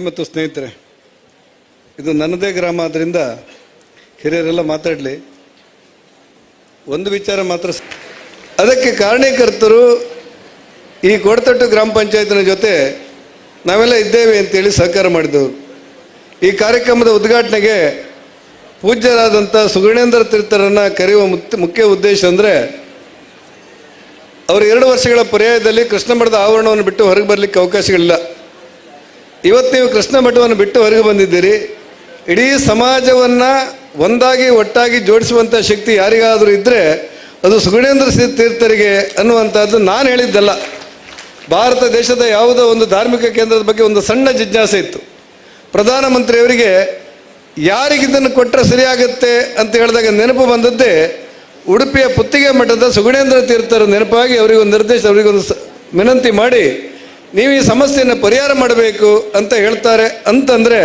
ಬಂಧುಗಳೇ ಮತ್ತು ಸ್ನೇಹಿತರೆ, ಇದು ನನ್ನದೇ ಗ್ರಾಮ ಆದ್ದರಿಂದ ಹಿರಿಯರೆಲ್ಲ ಮಾತಾಡಲಿ. ಒಂದು ವಿಚಾರ ಮಾತ್ರ, ಅದಕ್ಕೆ ಕಾರಣೀಕರ್ತರು ಈ ಕೊಡತಟ್ಟು ಗ್ರಾಮ ಪಂಚಾಯತ್ನ ಜೊತೆ ನಾವೆಲ್ಲ ಇದ್ದೇವೆ ಅಂತೇಳಿ ಸಹಕಾರ ಮಾಡಿದವರು. ಈ ಕಾರ್ಯಕ್ರಮದ ಉದ್ಘಾಟನೆಗೆ ಪೂಜ್ಯರಾದಂಥ ಸುಗುಣೇಂದ್ರ ತೀರ್ಥರನ್ನು ಕರೆಯುವ ಮುಖ್ಯ ಉದ್ದೇಶ ಅಂದರೆ, ಅವರು 2 ವರ್ಷಗಳ ಪರ್ಯಾಯದಲ್ಲಿ ಕೃಷ್ಣ ಮಠದ ಆವರಣವನ್ನು ಬಿಟ್ಟು ಹೊರಗೆ ಬರಲಿಕ್ಕೆ ಅವಕಾಶಗಳಿಲ್ಲ. ಇವತ್ತು ನೀವು ಕೃಷ್ಣ ಮಠವನ್ನು ಬಿಟ್ಟು ಹೊರಗೆ ಬಂದಿದ್ದೀರಿ. ಇಡೀ ಸಮಾಜವನ್ನು ಒಂದಾಗಿ ಒಟ್ಟಾಗಿ ಜೋಡಿಸುವಂಥ ಶಕ್ತಿ ಯಾರಿಗಾದರೂ ಇದ್ದರೆ ಅದು ಸುಗುಣೇಂದ್ರ ತೀರ್ಥರಿಗೆ ಅನ್ನುವಂಥದ್ದು ನಾನು ಹೇಳಿದ್ದಲ್ಲ. ಭಾರತ ದೇಶದ ಯಾವುದೋ ಒಂದು ಧಾರ್ಮಿಕ ಕೇಂದ್ರದ ಬಗ್ಗೆ ಒಂದು ಸಣ್ಣ ಜಿಜ್ಞಾಸೆ ಇತ್ತು. ಪ್ರಧಾನಮಂತ್ರಿಯವರಿಗೆ ಯಾರಿಗಿದ್ದನ್ನು ಕೊಟ್ಟರೆ ಸರಿಯಾಗುತ್ತೆ ಅಂತ ಹೇಳಿದಾಗ ನೆನಪು ಬಂದದ್ದೇ ಉಡುಪಿಯ ಪುತ್ತಿಗೆ ಮಠದ ಸುಗುಣೇಂದ್ರ ತೀರ್ಥರು ನೆನಪಾಗಿ ಅವರಿಗೊಂದು ನಿರ್ದೇಶ, ಅವರಿಗೊಂದು ವಿನಂತಿ ಮಾಡಿ ನೀವು ಈ ಸಮಸ್ಯೆಯನ್ನು ಪರಿಹಾರ ಮಾಡಬೇಕು ಅಂತ ಹೇಳ್ತಾರೆ. ಅಂತಂದರೆ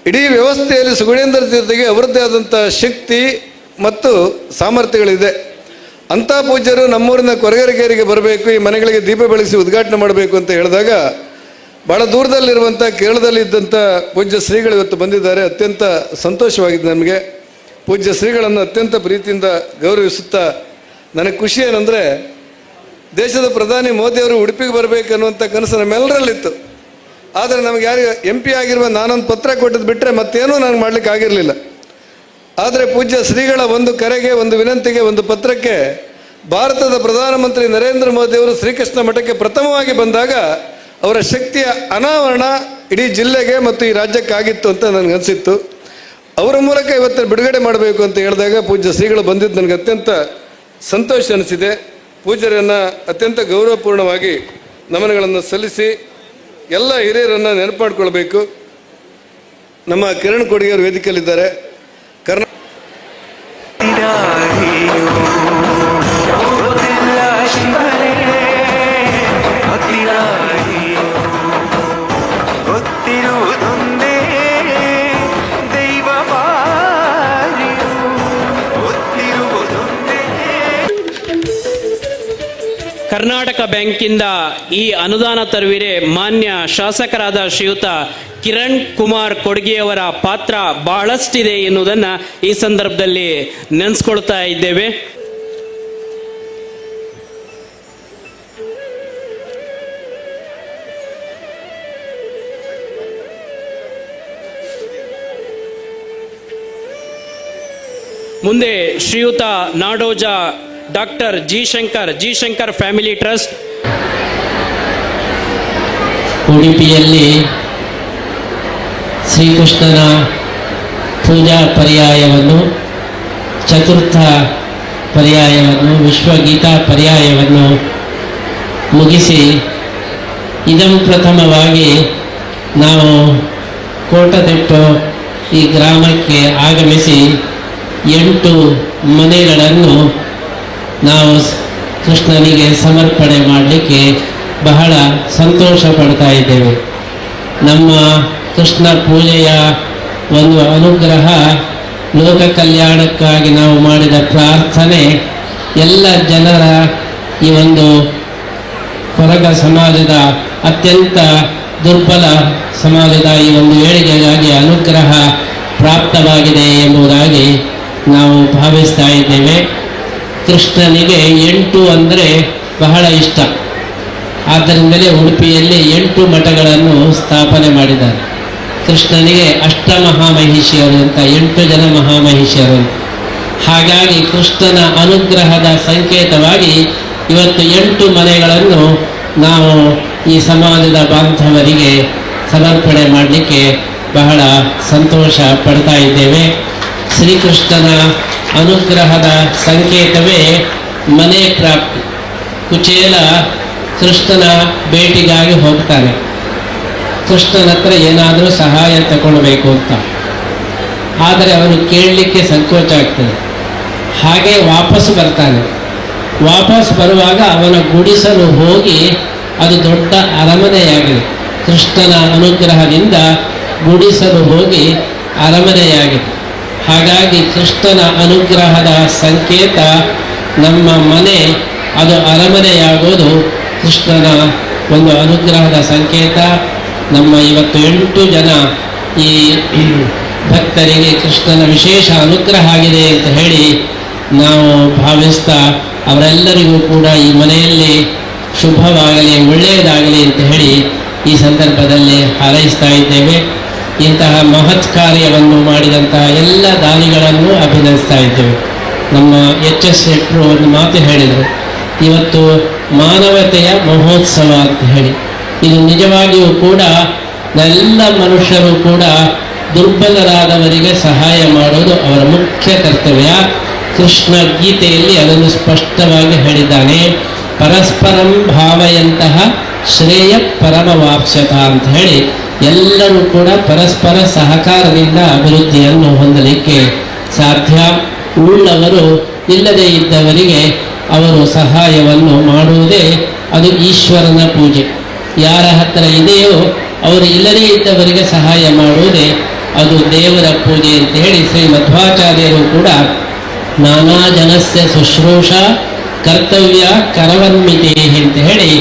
ಇಡೀ ವ್ಯವಸ್ಥೆಯಲ್ಲಿ ಸುಗುಣೇಂದ್ರ ತೀರ್ಥರಿಗೆ ಅವರದ್ದೇ ಆದಂಥ ಶಕ್ತಿ ಮತ್ತು ಸಾಮರ್ಥ್ಯಗಳಿದೆ. ಅಂಥ ಪೂಜ್ಯರು ನಮ್ಮೂರಿನ ಕೊರಗೇರಿಗೇರಿಗೆ ಬರಬೇಕು, ಈ ಮನೆಗಳಿಗೆ ದೀಪ ಬೆಳಗಿಸಿ ಉದ್ಘಾಟನೆ ಮಾಡಬೇಕು ಅಂತ ಹೇಳಿದಾಗ ಭಾಳ ದೂರದಲ್ಲಿರುವಂಥ ಕೇರಳದಲ್ಲಿ ಇದ್ದಂಥ ಪೂಜ್ಯ ಶ್ರೀಗಳು ಇವತ್ತು ಬಂದಿದ್ದಾರೆ. ಅತ್ಯಂತ ಸಂತೋಷವಾಗಿದೆ ನಮಗೆ. ಪೂಜ್ಯ ಶ್ರೀಗಳನ್ನು ಅತ್ಯಂತ ಪ್ರೀತಿಯಿಂದ ಗೌರವಿಸುತ್ತಾ, ನನಗೆ ಖುಷಿ ಏನಂದರೆ ದೇಶದ ಪ್ರಧಾನಿ ಮೋದಿಯವರು ಉಡುಪಿಗೆ ಬರಬೇಕು ಅನ್ನುವಂಥ ಕನಸು ನಮ್ಮೆಲ್ಲರಲ್ಲಿತ್ತು. ಆದರೆ ನಮಗೆ ಯಾರು MP ಆಗಿರುವ ನಾನೊಂದು ಪತ್ರ ಕೊಟ್ಟದ್ದು ಬಿಟ್ಟರೆ ಮತ್ತೇನೂ ನನಗೆ ಮಾಡಲಿಕ್ಕೆ ಆಗಿರಲಿಲ್ಲ. ಆದರೆ ಪೂಜ್ಯ ಶ್ರೀಗಳ ಒಂದು ಕರೆಗೆ, ಒಂದು ವಿನಂತಿಗೆ, ಒಂದು ಪತ್ರಕ್ಕೆ ಭಾರತದ ಪ್ರಧಾನಮಂತ್ರಿ ನರೇಂದ್ರ ಮೋದಿಯವರು ಶ್ರೀಕೃಷ್ಣ ಮಠಕ್ಕೆ ಪ್ರಥಮವಾಗಿ ಬಂದಾಗ ಅವರ ಶಕ್ತಿಯ ಅನಾವರಣ ಇಡೀ ಜಿಲ್ಲೆಗೆ ಮತ್ತು ಈ ರಾಜ್ಯಕ್ಕಾಗಿತ್ತು ಅಂತ ನನಗನ್ಸಿತ್ತು. ಅವರ ಮೂಲಕ ಇವತ್ತು ಬಿಡುಗಡೆ ಮಾಡಬೇಕು ಅಂತ ಹೇಳಿದಾಗ ಪೂಜ್ಯ ಶ್ರೀಗಳು ಬಂದಿದ್ದು ನನಗೆ ಅತ್ಯಂತ ಸಂತೋಷ ಅನಿಸಿದೆ. ಪೂಜ್ಯರನ್ನು ಅತ್ಯಂತ ಗೌರವಪೂರ್ಣವಾಗಿ ನಮನಗಳನ್ನು ಸಲ್ಲಿಸಿ ಎಲ್ಲ ಹಿರಿಯರನ್ನು ನೆನಪು ಮಾಡಿಕೊಳ್ಬೇಕು. ನಮ್ಮ ಕಿರಣ್ ಕೊಡಿಗೆಯವರು ವೇದಿಕೆಯಲ್ಲಿದ್ದಾರೆ. ಕರ್ನಾಟಕ ಬ್ಯಾಂಕಿಂದ ಈ ಅನುದಾನ ತರುವಿರೆ ಮಾನ್ಯ ಶಾಸಕರಾದ ಶ್ರೀಯುತ ಕಿರಣ್ ಕುಮಾರ್ ಕೊಡ್ಗೆಯವರ ಪಾತ್ರ ಬಹಳಷ್ಟಿದೆ ಎನ್ನುವುದನ್ನು ಈ ಸಂದರ್ಭದಲ್ಲಿ ನೆನೆಸ್ಕೊಳ್ತಾ ಇದ್ದೇವೆ. ಮುಂದೆ ಶ್ರೀಯುತ Nadoja doctor G Shankar family trust. ಉಡುಪಿಯಲ್ಲಿ ಶ್ರೀಕೃಷ್ಣನ ಪೂಜಾ ಪರ್ಯಾಯವನ್ನು, ಚತುರ್ಥ ಪರ್ಯಾಯವನ್ನು, ವಿಶ್ವಗೀತಾ ಪರ್ಯಾಯವನ್ನು ಮುಗಿಸಿ ಇದಂ ಪ್ರಥಮವಾಗಿ ನಾವು ಕೋಟದೆಟ್ಟು ಈ ಗ್ರಾಮಕ್ಕೆ ಆಗಮಿಸಿ 8 ಮನೆಗಳನ್ನು ನಾವು ಕೃಷ್ಣನಿಗೆ ಸಮರ್ಪಣೆ ಮಾಡಲಿಕ್ಕೆ ಬಹಳ ಸಂತೋಷ ಪಡ್ತಾ ಇದ್ದೇವೆ. ನಮ್ಮ ಕೃಷ್ಣ ಪೂಜೆಯ ಒಂದು ಅನುಗ್ರಹ, ಲೋಕ ಕಲ್ಯಾಣಕ್ಕಾಗಿ ನಾವು ಮಾಡಿದ ಪ್ರಾರ್ಥನೆ, ಎಲ್ಲ ಜನರ ಈ ಒಂದು ಕೊರಗ ಸಮಾಜದ, ಅತ್ಯಂತ ದುರ್ಬಲ ಸಮಾಜದ ಈ ಒಂದು ಏಳಿಗೆಗಾಗಿ ಅನುಗ್ರಹ ಪ್ರಾಪ್ತವಾಗಿದೆ ಎಂಬುದಾಗಿ ನಾವು ಭಾವಿಸ್ತಾ ಇದ್ದೇವೆ. ಕೃಷ್ಣನಿಗೆ 8 ಅಂದರೆ ಬಹಳ ಇಷ್ಟ. ಆದ್ದರಿಂದಲೇ ಉಡುಪಿಯಲ್ಲಿ 8 ಮಠಗಳನ್ನು ಸ್ಥಾಪನೆ ಮಾಡಿದ್ದಾರೆ. ಕೃಷ್ಣನಿಗೆ ಅಷ್ಟಮಹಾಮಹಿಷಿಯರು ಅಂತ 8 ಜನ ಮಹಾಮಹಿಷಿಯರು. ಹಾಗಾಗಿ ಕೃಷ್ಣನ ಅನುಗ್ರಹದ ಸಂಕೇತವಾಗಿ ಇವತ್ತು 8 ಮನೆಗಳನ್ನು ನಾವು ಈ ಸಮಾಜದ ಬಾಂಧವರಿಗೆ ಸಮರ್ಪಣೆ ಮಾಡಲಿಕ್ಕೆ ಬಹಳ ಸಂತೋಷ ಪಡ್ತಾ ಇದ್ದೇವೆ. ಶ್ರೀಕೃಷ್ಣನ ಅನುಗ್ರಹದ ಸಂಕೇತವೇ ಮನೆ ಪ್ರಾಪ್ತಿ. ಕುಚೇಲ ಕೃಷ್ಣನ ಭೇಟಿಗಾಗಿ ಹೋಗ್ತಾನೆ, ಕೃಷ್ಣನ ಹತ್ರ ಏನಾದರೂ ಸಹಾಯ ತಗೊಳ್ಬೇಕು ಅಂತ. ಆದರೆ ಅವನು ಕೇಳಲಿಕ್ಕೆ ಸಂಕೋಚ ಆಗ್ತದೆ. ಹಾಗೆ ವಾಪಸ್ ಬರ್ತಾನೆ. ವಾಪಸ್ ಬರುವಾಗ ಅವನ ಗುಡಿಸಲು ಹೋಗಿ ಅದು ದೊಡ್ಡ ಅರಮನೆಯಾಗಿದೆ. ಕೃಷ್ಣನ ಅನುಗ್ರಹದಿಂದ ಗುಡಿಸಲು ಹೋಗಿ ಅರಮನೆಯಾಗಿದೆ. ಹಾಗಾಗಿ ಕೃಷ್ಣನ ಅನುಗ್ರಹದ ಸಂಕೇತ ನಮ್ಮ ಮನೆ, ಅದು ಅರಮನೆಯಾಗೋದು ಕೃಷ್ಣನ ಒಂದು ಅನುಗ್ರಹದ ಸಂಕೇತ. ನಮ್ಮ ಇವತ್ತು 8 ಜನ ಈ ಭಕ್ತರಿಗೆ ಕೃಷ್ಣನ ವಿಶೇಷ ಅನುಗ್ರಹ ಆಗಿದೆ ಅಂತ ಹೇಳಿ ನಾವು ಭಾವಿಸ್ತಾ ಅವರೆಲ್ಲರಿಗೂ ಕೂಡ ಈ ಮನೆಯಲ್ಲಿ ಶುಭವಾಗಲಿ, ಒಳ್ಳೆಯದಾಗಲಿ ಅಂತ ಹೇಳಿ ಈ ಸಂದರ್ಭದಲ್ಲಿ ಹಾರೈಸ್ತಾ ಇದ್ದೇವೆ. ಇಂತಹ ಮಹತ್ ಕಾರ್ಯವನ್ನು ಮಾಡಿದಂತಹ ಎಲ್ಲ ದಾನಿಗಳನ್ನು ಅಭಿನಂದಿಸ್ತಾ ಇದ್ದೇವೆ. ನಮ್ಮ ಎಚ್.ಎಸ್. ಶೆಟ್ಟರು ಒಂದು ಮಾತು ಹೇಳಿದರು, ಇವತ್ತು ಮಾನವತೆಯ ಮಹೋತ್ಸವ ಅಂತ ಹೇಳಿ. ಇದು ನಿಜವಾಗಿಯೂ ಕೂಡ ಎಲ್ಲ ಮನುಷ್ಯರು ಕೂಡ ದುರ್ಬಲರಾದವರಿಗೆ ಸಹಾಯ ಮಾಡೋದು ಅವರ ಮುಖ್ಯ ಕರ್ತವ್ಯ. ಕೃಷ್ಣ ಗೀತೆಯಲ್ಲಿ ಅದನ್ನು ಸ್ಪಷ್ಟವಾಗಿ ಹೇಳಿದ್ದಾನೆ. ಪರಸ್ಪರಂ ಭಾವಯಂತಹ ಶ್ರೇಯ ಪರಮವಾಪ್ಸ್ಯತ ಅಂತ ಹೇಳಿ ಎಲ್ಲರೂ ಕೂಡ ಪರಸ್ಪರ ಸಹಕಾರದಿಂದ ಅಭಿವೃದ್ಧಿಯನ್ನು ಹೊಂದಲಿಕ್ಕೆ ಸಾಧ್ಯ. ಉಳ್ಳವರು ಇಲ್ಲದೇ ಇದ್ದವರಿಗೆ ಅವರು ಸಹಾಯವನ್ನು ಮಾಡುವುದೇ ಅದು ಈಶ್ವರನ ಪೂಜೆ. ಯಾರ ಹತ್ತಿರ ಇದೆಯೋ ಅವರು ಇಲ್ಲದೇ ಇದ್ದವರಿಗೆ ಸಹಾಯ ಮಾಡುವುದೇ ಅದು ದೇವರ ಪೂಜೆ ಅಂತ ಹೇಳಿ ಶ್ರೀ ಮಧ್ವಾಚಾರ್ಯರು ಕೂಡ ನಾನಾ ಜನಸ್ಯ ಶುಶ್ರೂಷ ಕರ್ತವ್ಯ ಕರವನ್ಮಿತಿ ಅಂತ ಹೇಳಿ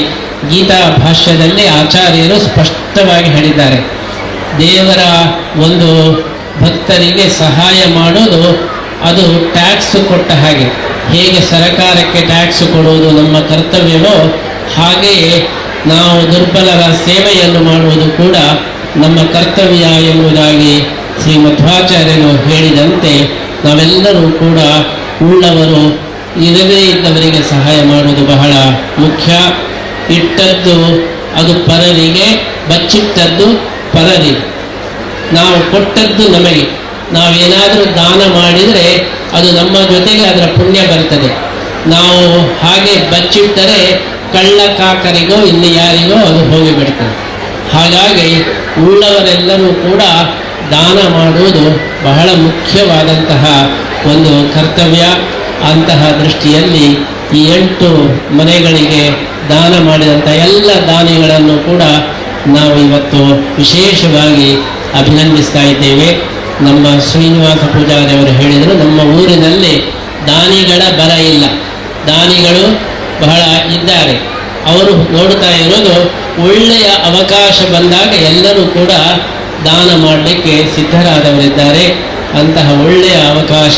ಗೀತಾ ಭಾಷ್ಯದಲ್ಲಿ ಆಚಾರ್ಯರು ಸ್ಪಷ್ಟವಾಗಿ ಹೇಳಿದ್ದಾರೆ. ದೇವರ ಒಂದು ಭಕ್ತರಿಗೆ ಸಹಾಯ ಮಾಡೋದು ಅದು ಟ್ಯಾಕ್ಸ್ ಕೊಟ್ಟ ಹಾಗೆ. ಹೇಗೆ ಸರಕಾರಕ್ಕೆ ಟ್ಯಾಕ್ಸ್ ಕೊಡುವುದು ನಮ್ಮ ಕರ್ತವ್ಯವೋ ಹಾಗೆಯೇ ನಾವು ದುರ್ಬಲರ ಸೇವೆಯನ್ನು ಮಾಡುವುದು ಕೂಡ ನಮ್ಮ ಕರ್ತವ್ಯ ಎಂಬುದಾಗಿ ಶ್ರೀ ಮಧ್ವಾಚಾರ್ಯರು ಹೇಳಿದಂತೆ ನಾವೆಲ್ಲರೂ ಕೂಡ ಉಳ್ಳವರು ಇರದೇ ಇದ್ದವರಿಗೆ ಸಹಾಯ ಮಾಡುವುದು ಬಹಳ ಮುಖ್ಯ. ಇಟ್ಟದ್ದು ಅದು ಪರರಿಗೆ, ಬಚ್ಚಿಟ್ಟದ್ದು ಪರರಿಗೆ. ನಾವು ಕೊಟ್ಟದ್ದು ನಮಗೆ. ನಾವೇನಾದರೂ ದಾನ ಮಾಡಿದರೆ ಅದು ನಮ್ಮ ಜೊತೆಗೆ ಅದರ ಪುಣ್ಯ ಬರ್ತದೆ. ನಾವು ಹಾಗೆ ಬಚ್ಚಿಟ್ಟರೆ ಕಳ್ಳ ಕಾಕರಿಗೋ ಇನ್ನು ಯಾರಿಗೋ ಅದು ಹೋಗಿಬಿಡ್ತದೆ. ಹಾಗಾಗಿ ಉಳ್ಳವರೆಲ್ಲರೂ ಕೂಡ ದಾನ ಮಾಡುವುದು ಬಹಳ ಮುಖ್ಯವಾದಂತಹ ಒಂದು ಕರ್ತವ್ಯ. ಅಂತಹ ದೃಷ್ಟಿಯಲ್ಲಿ ಈ 8 ಮನೆಗಳಿಗೆ ದಾನ ಮಾಡಿದಂಥ ಎಲ್ಲ ದಾನಿಗಳನ್ನು ಕೂಡ ನಾವು ಇವತ್ತು ವಿಶೇಷವಾಗಿ ಅಭಿನಂದಿಸ್ತಾ ಇದ್ದೇವೆ. ನಮ್ಮ ಶ್ರೀನಿವಾಸ ಪೂಜಾರಿ ಅವರು ಹೇಳಿದರು, ನಮ್ಮ ಊರಿನಲ್ಲಿ ದಾನಿಗಳ ಬರ ಇಲ್ಲ, ದಾನಿಗಳು ಬಹಳ ಇದ್ದಾರೆ. ಅವರು ನೋಡ್ತಾ ಇರೋದು ಒಳ್ಳೆಯ ಅವಕಾಶ ಬಂದಾಗ ಎಲ್ಲರೂ ಕೂಡ ದಾನ ಮಾಡಲಿಕ್ಕೆ ಸಿದ್ಧರಾದವರಿದ್ದಾರೆ. ಅಂತಹ ಒಳ್ಳೆಯ ಅವಕಾಶ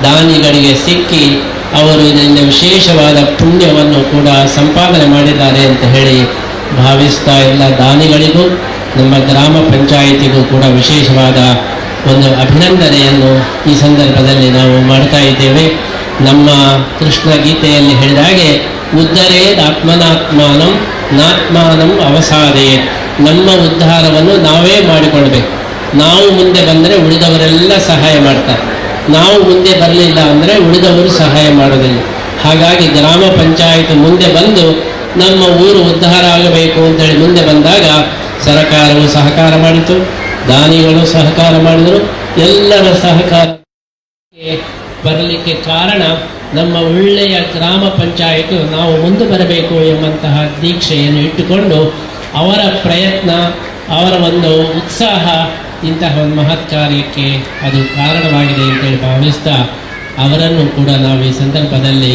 ದಾನಿಗಳಿಗೆ ಸಿಕ್ಕಿ ಅವರು ಇದರಿಂದ ವಿಶೇಷವಾದ ಪುಣ್ಯವನ್ನು ಕೂಡ ಸಂಪಾದನೆ ಮಾಡಿದ್ದಾರೆ ಅಂತ ಹೇಳಿ ಭಾವಿಸ್ತಾ ಎಲ್ಲ ದಾನಿಗಳಿಗೂ ನಮ್ಮ ಗ್ರಾಮ ಪಂಚಾಯಿತಿಗೂ ಕೂಡ ವಿಶೇಷವಾದ ಒಂದು ಅಭಿನಂದನೆಯನ್ನು ಈ ಸಂದರ್ಭದಲ್ಲಿ ನಾವು ಮಾಡ್ತಾ ಇದ್ದೇವೆ. ನಮ್ಮ ಕೃಷ್ಣ ಗೀತೆಯಲ್ಲಿ ಹೇಳಿದ ಹಾಗೆ ಉದ್ಧರೇದ್ ಆತ್ಮನಾತ್ಮಾನಂ ನಾತ್ಮಾನಂ ಅವಸಾದೇ. ನಮ್ಮ ಉದ್ಧಾರವನ್ನು ನಾವೇ ಮಾಡಿಕೊಳ್ಬೇಕು. ನಾವು ಮುಂದೆ ಬಂದರೆ ಉಳಿದವರೆಲ್ಲ ಸಹಾಯ ಮಾಡ್ತಾರೆ. ನಾವು ಮುಂದೆ ಬರಲಿಲ್ಲ ಅಂದರೆ ಉಳಿದವರು ಸಹಾಯ ಮಾಡೋದಿಲ್ಲ. ಹಾಗಾಗಿ ಗ್ರಾಮ ಪಂಚಾಯತ್ ಮುಂದೆ ಬಂದು ನಮ್ಮ ಊರು ಉದ್ಧಾರ ಆಗಬೇಕು ಅಂತೇಳಿ ಮುಂದೆ ಬಂದಾಗ ಸರ್ಕಾರವು ಸಹಕಾರ ಮಾಡಿತು, ದಾನಿಗಳು ಸಹಕಾರ ಮಾಡಿದರು. ಎಲ್ಲರ ಸಹಕಾರ ಬರಲಿಕ್ಕೆ ಕಾರಣ ನಮ್ಮ ಒಳ್ಳೆಯ ಗ್ರಾಮ ಪಂಚಾಯತ್ ನಾವು ಮುಂದೆ ಬರಬೇಕು ಎಂಬಂತಹ ದೀಕ್ಷೆಯನ್ನು ಇಟ್ಟುಕೊಂಡು ಅವರ ಪ್ರಯತ್ನ, ಅವರ ಒಂದು ಉತ್ಸಾಹ ಇಂತಹ ಒಂದು ಮಹತ್ ಕಾರ್ಯಕ್ಕೆ ಅದು ಕಾರಣವಾಗಿದೆ ಅಂತೇಳಿ ಭಾವಿಸ್ತಾ ಅವರನ್ನು ಕೂಡ ನಾವು ಈ ಸಂದರ್ಭದಲ್ಲಿ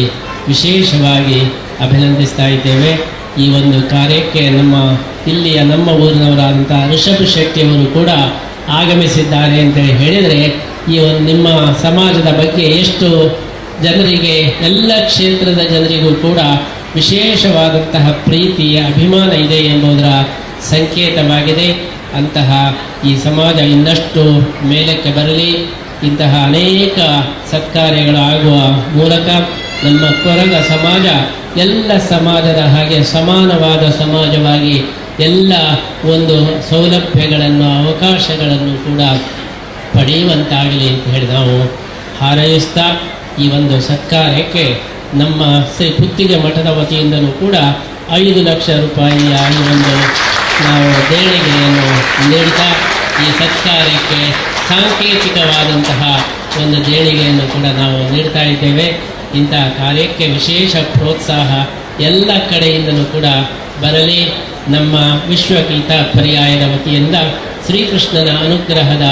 ವಿಶೇಷವಾಗಿ ಅಭಿನಂದಿಸ್ತಾ ಇದ್ದೇವೆ. ಈ ಒಂದು ಕಾರ್ಯಕ್ಕೆ ನಮ್ಮ ಊರಿನವರಾದಂಥ ಋಷಭ್ ಶೆಟ್ಟಿಯವರು ಕೂಡ ಆಗಮಿಸಿದ್ದಾರೆ ಅಂತೇಳಿ ಹೇಳಿದರೆ ಈ ಒಂದು ನಿಮ್ಮ ಸಮಾಜದ ಬಗ್ಗೆ ಎಷ್ಟು ಜನರಿಗೆ, ಎಲ್ಲ ಕ್ಷೇತ್ರದ ಜನರಿಗೂ ಕೂಡ ವಿಶೇಷವಾದಂತಹ ಪ್ರೀತಿ, ಅಭಿಮಾನ ಇದೆ ಎಂಬುದರ ಸಂಕೇತವಾಗಿದೆ. ಅಂತಹ ಈ ಸಮಾಜ ಇನ್ನಷ್ಟು ಮೇಲಕ್ಕೆ ಬರಲಿ. ಇಂತಹ ಅನೇಕ ಸತ್ಕಾರ್ಯಗಳು ಆಗುವ ಮೂಲಕ ನಮ್ಮ ಕೊರಗ ಸಮಾಜ ಎಲ್ಲ ಸಮಾಜದ ಹಾಗೆ ಸಮಾನವಾದ ಸಮಾಜವಾಗಿ ಎಲ್ಲ ಒಂದು ಸೌಲಭ್ಯಗಳನ್ನು, ಅವಕಾಶಗಳನ್ನು ಕೂಡ ಪಡೆಯುವಂತಾಗಲಿ ಅಂತ ಹೇಳಿ ನಾವು ಹಾರೈಸ್ತಾ ಈ ಒಂದು ಸತ್ಕಾರ್ಯಕ್ಕೆ ನಮ್ಮ ಶ್ರೀ ಪುತ್ತಿಗೆ ಮಠದ ವತಿಯಿಂದಲೂ ಕೂಡ 5 ಲಕ್ಷ ರೂಪಾಯಿಯ ಈ ಒಂದು ನಾವು ದೇಣಿಗೆಯನ್ನು ನೀಡ್ತಾ ಈ ಸತ್ಕಾರ್ಯಕ್ಕೆ ಸಾಂಕೇತಿಕವಾದಂತಹ ಒಂದು ದೇಣಿಗೆಯನ್ನು ಕೂಡ ನಾವು ನೀಡ್ತಾ ಇದ್ದೇವೆ. ಇಂತಹ ಕಾರ್ಯಕ್ಕೆ ವಿಶೇಷ ಪ್ರೋತ್ಸಾಹ ಎಲ್ಲ ಕಡೆಯಿಂದಲೂ ಕೂಡ ಬರಲಿ. ನಮ್ಮ ವಿಶ್ವಗೀತ ಪರ್ಯಾಯದ ವತಿಯಿಂದ ಶ್ರೀಕೃಷ್ಣನ ಅನುಗ್ರಹದ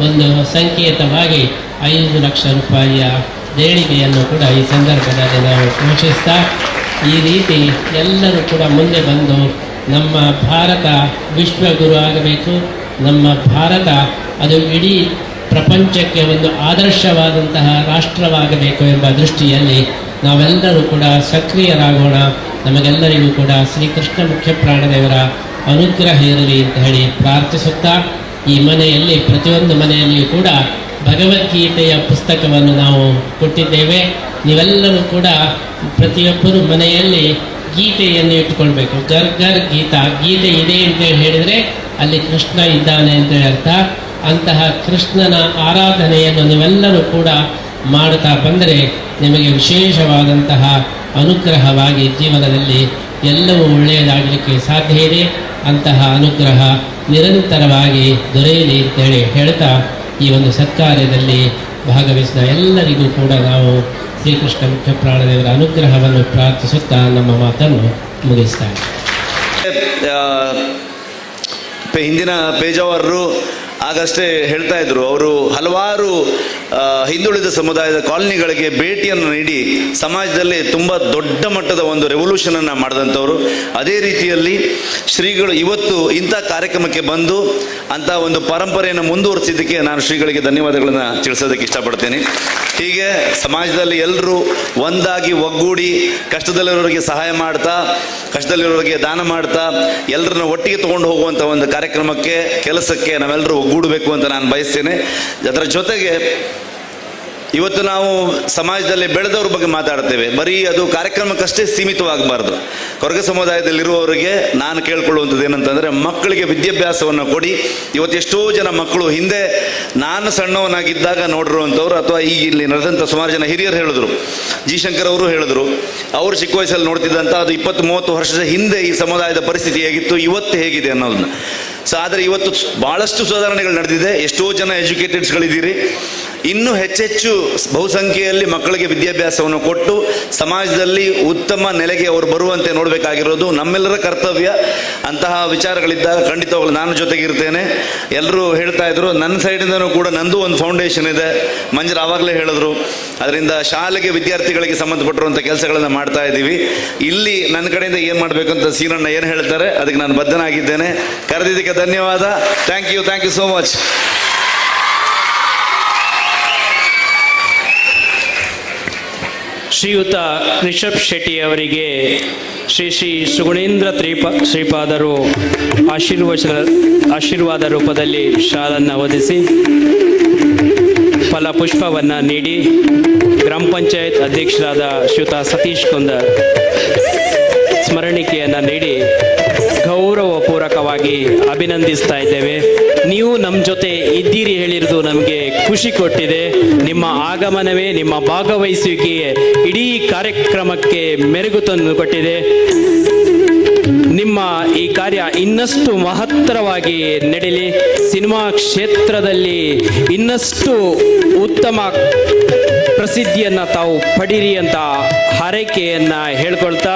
ಒಂದು ಸಂಕೇತವಾಗಿ 5 ಲಕ್ಷ ರೂಪಾಯಿಯ ದೇಣಿಗೆಯನ್ನು ಕೂಡ ಈ ಸಂದರ್ಭದಲ್ಲಿ ನಾವು ಘೋಷಿಸ್ತಾ ಈ ರೀತಿ ಎಲ್ಲರೂ ಕೂಡ ಮುಂದೆ ಬಂದು ನಮ್ಮ ಭಾರತ ವಿಶ್ವಗುರು ಆಗಬೇಕು. ನಮ್ಮ ಭಾರತ ಅದು ಇಡೀ ಪ್ರಪಂಚಕ್ಕೆ ಒಂದು ಆದರ್ಶವಾದಂತಹ ರಾಷ್ಟ್ರವಾಗಬೇಕು ಎಂಬ ದೃಷ್ಟಿಯಲ್ಲಿ ನಾವೆಲ್ಲರೂ ಕೂಡ ಸಕ್ರಿಯರಾಗೋಣ. ನಮಗೆಲ್ಲರಿಗೂ ಕೂಡ ಶ್ರೀಕೃಷ್ಣ ಮುಖ್ಯ ಪ್ರಾಣದೇವರ ಅನುಗ್ರಹ ಇರಲಿ ಅಂತ ಹೇಳಿ ಪ್ರಾರ್ಥಿಸುತ್ತಾ, ಈ ಮನೆಯಲ್ಲಿ ಪ್ರತಿಯೊಂದು ಮನೆಯಲ್ಲಿಯೂ ಕೂಡ ಭಗವದ್ಗೀತೆಯ ಪುಸ್ತಕವನ್ನು ನಾವು ಕೊಟ್ಟಿದ್ದೇವೆ. ನೀವೆಲ್ಲರೂ ಕೂಡ ಪ್ರತಿಯೊಬ್ಬರು ಮನೆಯಲ್ಲಿ ಗೀತೆಯನ್ನು ಇಟ್ಟುಕೊಳ್ಬೇಕು. ಗರ್ ಗರ್ ಗೀತಾ, ಗೀತೆ ಇದೆ ಅಂತೇಳಿ ಹೇಳಿದರೆ ಅಲ್ಲಿ ಕೃಷ್ಣ ಇದ್ದಾನೆ ಅಂತೇಳಿ ಅರ್ಥ. ಅಂತಹ ಕೃಷ್ಣನ ಆರಾಧನೆಯನ್ನು ನೀವೆಲ್ಲರೂ ಕೂಡ ಮಾಡುತ್ತಾ ಬಂದರೆ ನಿಮಗೆ ವಿಶೇಷವಾದಂತಹ ಅನುಗ್ರಹವಾಗಿ ಜೀವನದಲ್ಲಿ ಎಲ್ಲವೂ ಒಳ್ಳೆಯದಾಗಲಿಕ್ಕೆ ಸಾಧ್ಯ ಇದೆ. ಅಂತಹ ಅನುಗ್ರಹ ನಿರಂತರವಾಗಿ ದೊರೆಯಲಿ ಅಂತೇಳಿ ಹೇಳ್ತಾ, ಈ ಒಂದು ಸತ್ಕಾರ್ಯದಲ್ಲಿ ಭಾಗವಹಿಸಿದ ಎಲ್ಲರಿಗೂ ಕೂಡ ನಾವು ಶ್ರೀಕೃಷ್ಣ ಮುಖ್ಯ ಪ್ರಾಣದೇವರ ಅನುಗ್ರಹವನ್ನು ಪ್ರಾರ್ಥಿಸುತ್ತಾ ನಮ್ಮ ಮಾತನ್ನು ಮುಗಿಸ್ತಾರೆ. ಹಿಂದಿನ ಪೇಜಾವರರು ಆಗಷ್ಟೇ ಹೇಳ್ತಾ ಇದ್ರು, ಅವರು ಹಲವಾರು ಹಿಂದುಳಿದ ಸಮುದಾಯದ ಕಾಲನಿಗಳಿಗೆ ಭೇಟಿಯನ್ನು ನೀಡಿ ಸಮಾಜದಲ್ಲಿ ತುಂಬ ದೊಡ್ಡ ಮಟ್ಟದ ಒಂದು ರೆವಲ್ಯೂಷನನ್ನು ಮಾಡಿದಂಥವ್ರು. ಅದೇ ರೀತಿಯಲ್ಲಿ ಶ್ರೀಗಳು ಇವತ್ತು ಇಂಥ ಕಾರ್ಯಕ್ರಮಕ್ಕೆ ಬಂದು ಅಂಥ ಒಂದು ಪರಂಪರೆಯನ್ನು ಮುಂದುವರಿಸಿದ್ದಕ್ಕೆ ನಾನು ಶ್ರೀಗಳಿಗೆ ಧನ್ಯವಾದಗಳನ್ನು ತಿಳಿಸೋದಕ್ಕೆ ಇಷ್ಟಪಡ್ತೀನಿ. ಹೀಗೆ ಸಮಾಜದಲ್ಲಿ ಎಲ್ಲರೂ ಒಂದಾಗಿ ಒಗ್ಗೂಡಿ ಕಷ್ಟದಲ್ಲಿರೋರಿಗೆ ಸಹಾಯ ಮಾಡ್ತಾ, ಕಷ್ಟದಲ್ಲಿರೋರಿಗೆ ದಾನ ಮಾಡ್ತಾ, ಎಲ್ಲರನ್ನ ಒಟ್ಟಿಗೆ ತೊಗೊಂಡು ಹೋಗುವಂಥ ಒಂದು ಕಾರ್ಯಕ್ರಮಕ್ಕೆ, ಕೆಲಸಕ್ಕೆ ನಾವೆಲ್ಲರೂ ಒಗ್ಗೂಡಬೇಕು ಅಂತ ನಾನು ಬಯಸ್ತೇನೆ. ಅದರ ಜೊತೆಗೆ ಇವತ್ತು ನಾವು ಸಮಾಜದಲ್ಲಿ ಬೆಳೆದವ್ರ ಬಗ್ಗೆ ಮಾತಾಡ್ತೇವೆ, ಬರೀ ಅದು ಕಾರ್ಯಕ್ರಮಕ್ಕಷ್ಟೇ ಸೀಮಿತವಾಗಬಾರ್ದು. ಕೊರಗ ಸಮುದಾಯದಲ್ಲಿರುವವರಿಗೆ ನಾನು ಕೇಳ್ಕೊಳ್ಳುವಂಥದ್ದು ಏನಂತಂದರೆ, ಮಕ್ಕಳಿಗೆ ವಿದ್ಯಾಭ್ಯಾಸವನ್ನು ಕೊಡಿ. ಇವತ್ತು ಎಷ್ಟೋ ಜನ ಮಕ್ಕಳು ಹಿಂದೆ ನಾನು ಸಣ್ಣವನಾಗಿದ್ದಾಗ ನೋಡಿರುವಂಥವ್ರು, ಅಥವಾ ಈಗ ಇಲ್ಲಿ ನಡೆದಂಥ ಸುಮಾರು ಜನ ಹಿರಿಯರು ಹೇಳಿದ್ರು, ಜಿ ಶಂಕರ್ ಅವರು ಹೇಳಿದ್ರು, ಅವರು ಚಿಕ್ಕ ವಯಸ್ಸಲ್ಲಿ ನೋಡ್ತಿದ್ದಂಥ ಅದು 20-30 ವರ್ಷದ ಹಿಂದೆ ಈ ಸಮುದಾಯದ ಪರಿಸ್ಥಿತಿ ಹೇಗಿತ್ತು, ಇವತ್ತು ಹೇಗಿದೆ ಅನ್ನೋದನ್ನ. ಸೊ ಆದರೆ ಇವತ್ತು ಭಾಳಷ್ಟು ಸುಧಾರಣೆಗಳು ನಡೆದಿದೆ. ಎಷ್ಟೋ ಜನ ಎಜುಕೇಟೆಡ್ಸ್ಗಳಿದ್ದೀರಿ. ಇನ್ನೂ ಹೆಚ್ಚೆಚ್ಚು ಬಹುಸಂಖ್ಯೆಯಲ್ಲಿ ಮಕ್ಕಳಿಗೆ ವಿದ್ಯಾಭ್ಯಾಸವನ್ನು ಕೊಟ್ಟು ಸಮಾಜದಲ್ಲಿ ಉತ್ತಮ ನೆಲೆಗೆ ಅವರು ಬರುವಂತೆ ನೋಡಬೇಕಾಗಿರೋದು ನಮ್ಮೆಲ್ಲರ ಕರ್ತವ್ಯ. ಅಂತಹ ವಿಚಾರಗಳಿದ್ದಾಗ ಖಂಡಿತವಾಗ್ಲೂ ನಾನು ಜೊತೆಗಿರ್ತೇನೆ. ಎಲ್ಲರೂ ಹೇಳ್ತಾ ಇದ್ರು, ನನ್ನ ಸೈಡಿಂದನೂ ಕೂಡ ನಂದು ಒಂದು ಫೌಂಡೇಶನ್ ಇದೆ, ಮಂಜರು ಆವಾಗಲೇ ಹೇಳಿದ್ರು. ಅದರಿಂದ ಶಾಲೆಗೆ ವಿದ್ಯಾರ್ಥಿಗಳಿಗೆ ಸಂಬಂಧಪಟ್ಟಿರುವಂಥ ಕೆಲಸಗಳನ್ನು ಮಾಡ್ತಾ ಇದ್ದೀವಿ. ಇಲ್ಲಿ ನನ್ನ ಕಡೆಯಿಂದ ಏನು ಮಾಡಬೇಕು ಅಂತ ಸೀನಣ್ಣ ಏನು ಹೇಳ್ತಾರೆ ಅದಕ್ಕೆ ನಾನು ಬದ್ಧನಾಗಿದ್ದೇನೆ. ಕರೆದಿದ್ದಕ್ಕೆ ಧನ್ಯವಾದ. Thank you so much. ಶ್ರೀಯುತ ರಿಷಬ್ ಶೆಟ್ಟಿ ಅವರಿಗೆ ಶ್ರೀ ಸುಗುಣೇಂದ್ರ ಶ್ರೀಪಾದರು ಆಶೀರ್ವಾದ ರೂಪದಲ್ಲಿ ಶಾಲನ್ನು ಒದಿಸಿ ಫಲಪುಷ್ಪವನ್ನು ನೀಡಿ ಗ್ರಾಮ ಪಂಚಾಯತ್ ಅಧ್ಯಕ್ಷರಾದ ಶ್ರೀಯುತ ಸತೀಶ್ ಕುಂದರ್ ಸ್ಮರಣಿಕೆಯನ್ನು ನೀಡಿ ಗೌರವಪೂರ್ವಕವಾಗಿ ಅಭಿನಂದಿಸ್ತಾ ಇದ್ದೇವೆ. ನೀವು ನಮ್ಮ ಜೊತೆ ಇದ್ದೀರಿ ಹೇಳಿರೋದು ನಮಗೆ ಖುಷಿ ಕೊಟ್ಟಿದೆ. ನಿಮ್ಮ ಆಗಮನವೇ, ನಿಮ್ಮ ಭಾಗವಹಿಸುವಿಕೆಯೇ ಇಡೀ ಕಾರ್ಯಕ್ರಮಕ್ಕೆ ಮೆರುಗು ತಂದು ಕೊಟ್ಟಿದೆ. ನಿಮ್ಮ ಈ ಕಾರ್ಯ ಇನ್ನಷ್ಟು ಮಹತ್ತರವಾಗಿ ನಡೆಯಲಿ, ಸಿನಿಮಾ ಕ್ಷೇತ್ರದಲ್ಲಿ ಇನ್ನಷ್ಟು ಉತ್ತಮ ಪ್ರಸಿದ್ಧಿಯನ್ನು ತಾವು ಪಡೀರಿ ಅಂತ ಹಾರೈಕೆಯನ್ನು ಹೇಳ್ಕೊಳ್ತಾ